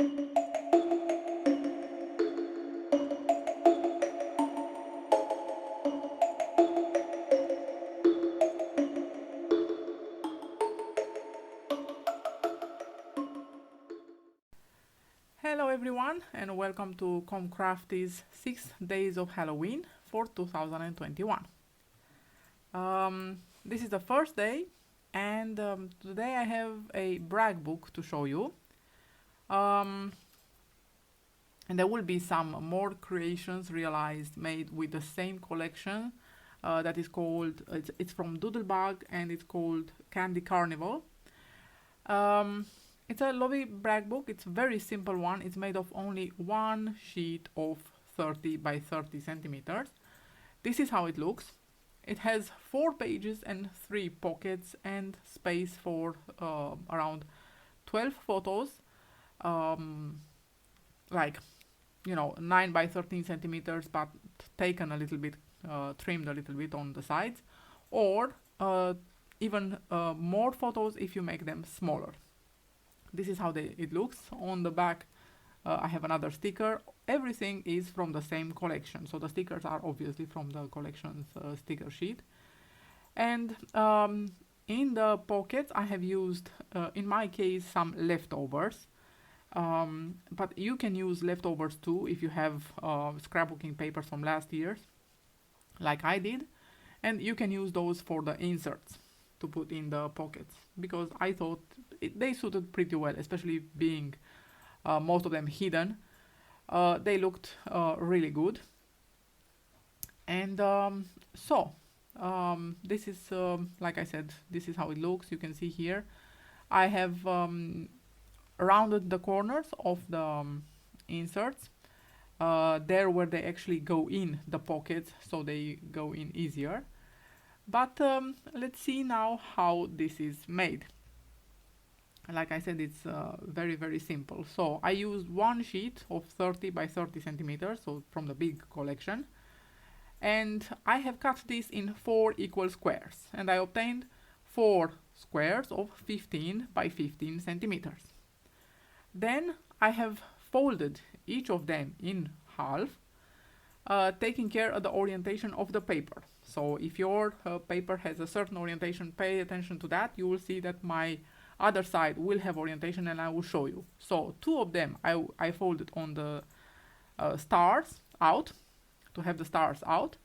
Hello everyone and welcome to Comcrafty's 6 Days of Halloween for 2021. This is the first day and today I have a brag book to show you. And there will be some more creations realized made with the same collection that is called, it's from Doodlebug and it's called Candy Carnival. It's a lovely brag book. It's a very simple one. It's made of only one sheet of 30 by 30 centimeters. This is how it looks. It has 4 pages and 3 pockets and space for around 12 photos, like 9 by 13 centimeters, but taken a little bit, trimmed a little bit on the sides, or even more photos if you make them smaller. This is how it looks. On the back I have another sticker. Everything is from the same collection, so the stickers are obviously from the collection's sticker sheet. And in the pockets I have used, in my case, some leftovers. But you can use leftovers too if you have scrapbooking papers from last year, like I did. And you can use those for the inserts to put in the pockets, because I thought they suited pretty well, especially being most of them hidden. They looked really good. And this is, like I said, this is how it looks. You can see here I have rounded the corners of the inserts there where they actually go in the pockets, so they go in easier. But let's see now how this is made. Like I said, it's very simple. So I used one sheet of 30 by 30 centimeters, so from the big collection, and I have cut this in 4 equal squares, and I obtained 4 squares of 15 by 15 centimeters. Then I have folded each of them in half, taking care of the orientation of the paper. So if your paper has a certain orientation, pay attention to that. You will see that my other side will have orientation, and I will show you. So 2 of them I folded on the stars out, to have the stars out,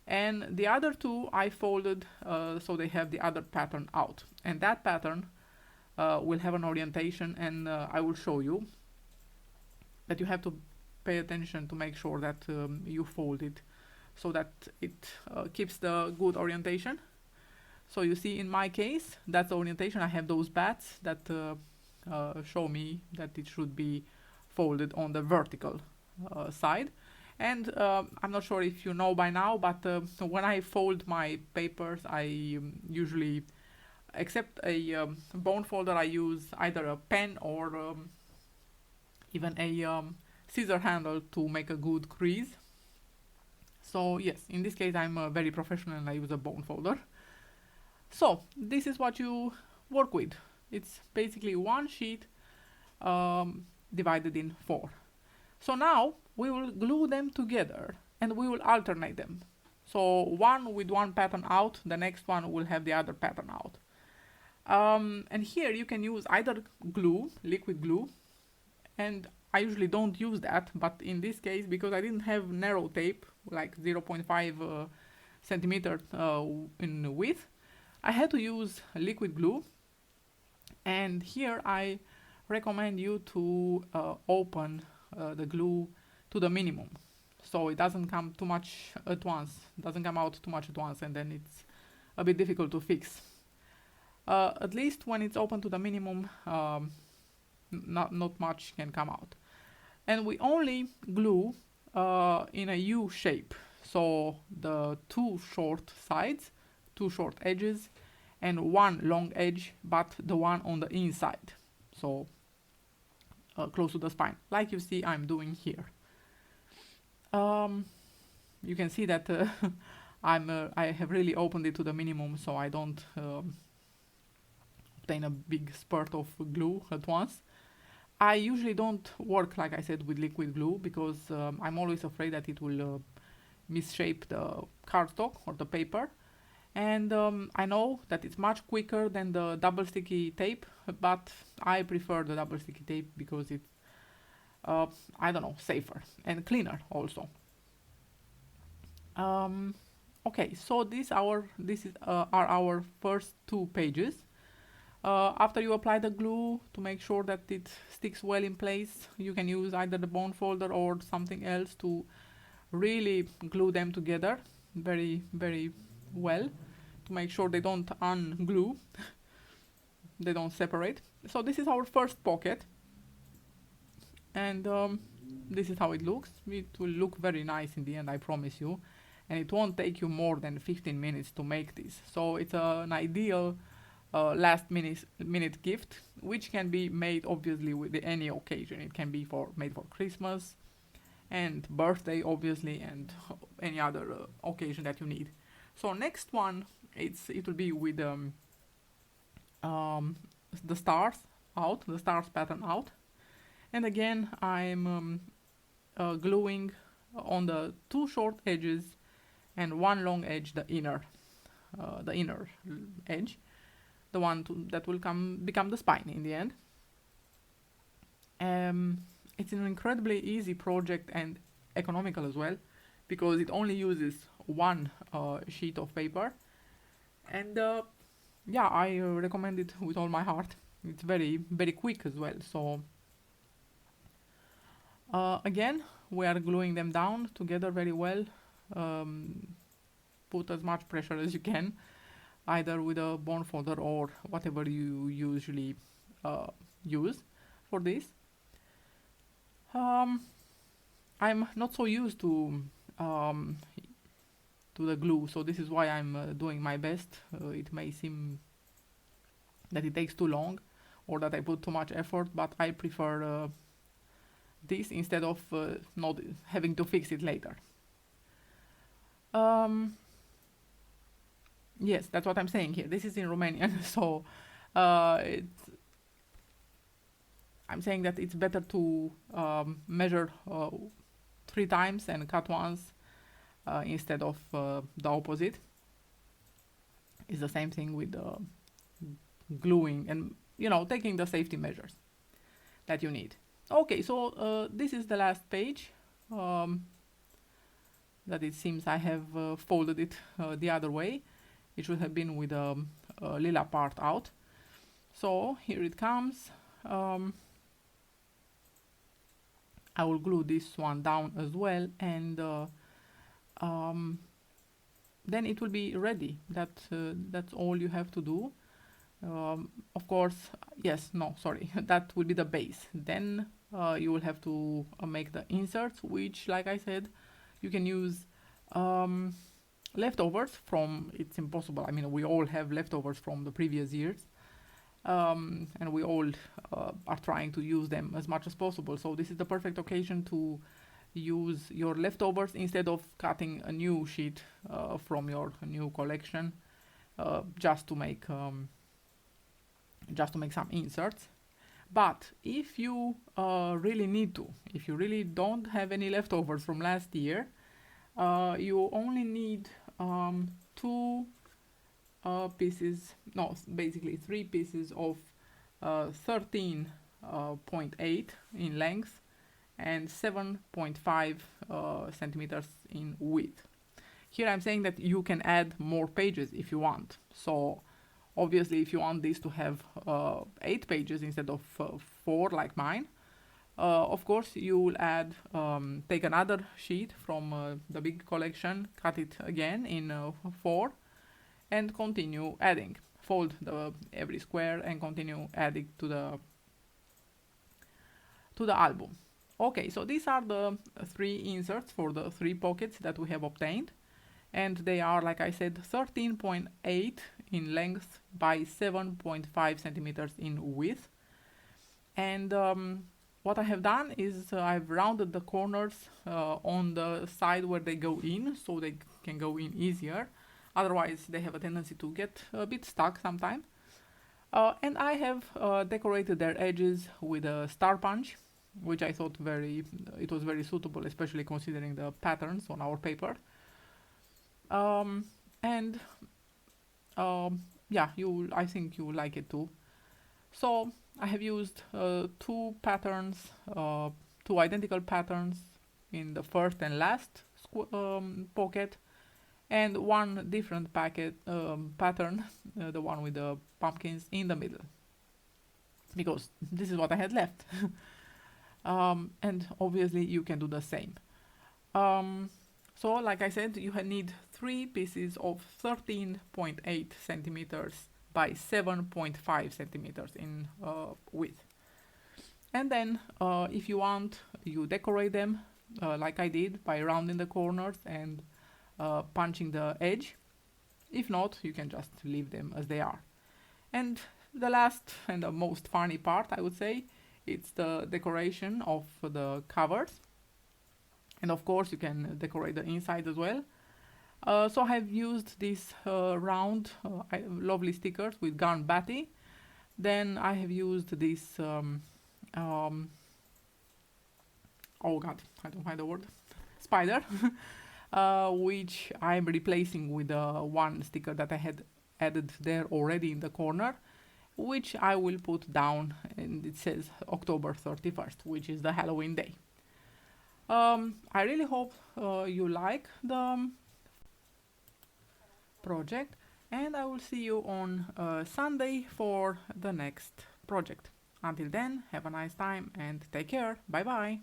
and the other 2 I folded so they have the other pattern out, and that pattern will have an orientation, and I will show you. But you have to pay attention to make sure that you fold it so that it keeps the good orientation. So you see, in my case, that's the orientation. I have those bats that show me that it should be folded on the vertical side. And I'm not sure if you know by now, but when I fold my papers, I usually, except a bone folder, I use either a pen or even a scissor handle to make a good crease. So yes, in this case I'm very professional and I use a bone folder. So this is what you work with. It's basically one sheet divided in 4. So now we will glue them together and we will alternate them. So one with one pattern out, the next one will have the other pattern out. And here you can use either glue, liquid glue, and I usually don't use that, but in this case, because I didn't have narrow tape, like 0.5 centimeter in width, I had to use liquid glue. And here I recommend you to open the glue to the minimum, so it doesn't come too much at once, doesn't come out too much at once, and then it's a bit difficult to fix. At least when it's open to the minimum, not much can come out. And we only glue in a U shape, so the 2 short sides, 2 short edges, and 1 long edge, but the one on the inside, so close to the spine, like you see I'm doing here. You can see that I have really opened it to the minimum, so I don't obtain a big spurt of glue at once. I usually don't work, like I said, with liquid glue because I'm always afraid that it will misshape the cardstock or the paper. And I know that it's much quicker than the double sticky tape, but I prefer the double sticky tape because it's, I don't know, safer and cleaner also. Um, okay, so are our first two pages. After you apply the glue to make sure that it sticks well in place, you can use either the bone folder or something else to really glue them together very, very well to make sure they don't unglue, they don't separate. So this is our first pocket, and this is how it looks. It will look very nice in the end, I promise you, and it won't take you more than 15 minutes to make this. So it's an ideal last minute gift, which can be made obviously with any occasion. It can be made for Christmas and birthday obviously, and any other occasion that you need. So next one, it will be with the stars the stars pattern out, and again I'm gluing on the two short edges and one long edge, the inner edge, the one that will become the spine in the end. It's an incredibly easy project and economical as well, because it only uses one sheet of paper, and yeah, I recommend it with all my heart. It's very, very quick as well. So again, we are gluing them down together very well. Put as much pressure as you can, either with a bone folder or whatever you usually use for this. I'm not so used to the glue, so this is why I'm doing my best. It may seem that it takes too long or that I put too much effort, but I prefer this instead of not having to fix it later. Yes, that's what I'm saying here. This is in Romanian, so I'm saying that it's better to measure 3 times and cut once instead of the opposite. It's the same thing with gluing and, taking the safety measures that you need. Okay, so this is the last page that it seems I have folded it the other way. It should have been with a lila part out. So here it comes. I will glue this one down as well, and then it will be ready. That's all you have to do. Of course, that will be the base. Then you will have to make the inserts, which, like I said, you can use leftovers from. It's impossible. I mean, we all have leftovers from the previous years, and we all are trying to use them as much as possible. So this is the perfect occasion to use your leftovers instead of cutting a new sheet from your new collection, just to make some inserts. But if you really need to, if you really don't have any leftovers from last year, you only need 2 pieces, no, basically 3 pieces of 13.8 in length and 7.5 centimeters in width. Here I'm saying that you can add more pages if you want. So obviously, if you want this to have 8 pages instead of 4 like mine, of course you will add, take another sheet from the big collection, cut it again in 4, and continue adding. Fold every square and continue adding to the album. Okay, so these are the 3 inserts for the 3 pockets that we have obtained, and they are, like I said, 13.8 in length by 7.5 centimeters in width. And what I have done is I've rounded the corners on the side where they go in, so they can go in easier. Otherwise, they have a tendency to get a bit stuck sometimes. And I have decorated their edges with a star punch, which I thought it was very suitable, especially considering the patterns on our paper. And yeah, I think you will like it too. So I have used two identical patterns in the first and last pocket, and one different pattern, the one with the pumpkins in the middle, because this is what I had left. And obviously you can do the same. So like I said, you need 3 pieces of 13.8 centimeters by 7.5 centimeters in width. And then if you want, you decorate them like I did by rounding the corners and punching the edge. If not, you can just leave them as they are. And the last and the most funny part, I would say, it's the decoration of the covers. And of course, you can decorate the inside as well. So I have used these round, lovely stickers with gun batty. Then I have used this, oh god, I don't find the word, spider, which I'm replacing with one sticker that I had added there already in the corner, which I will put down, and it says October 31st, which is the Halloween day. I really hope you like the project, and I will see you on Sunday for the next project. Until then, have a nice time and take care. Bye bye.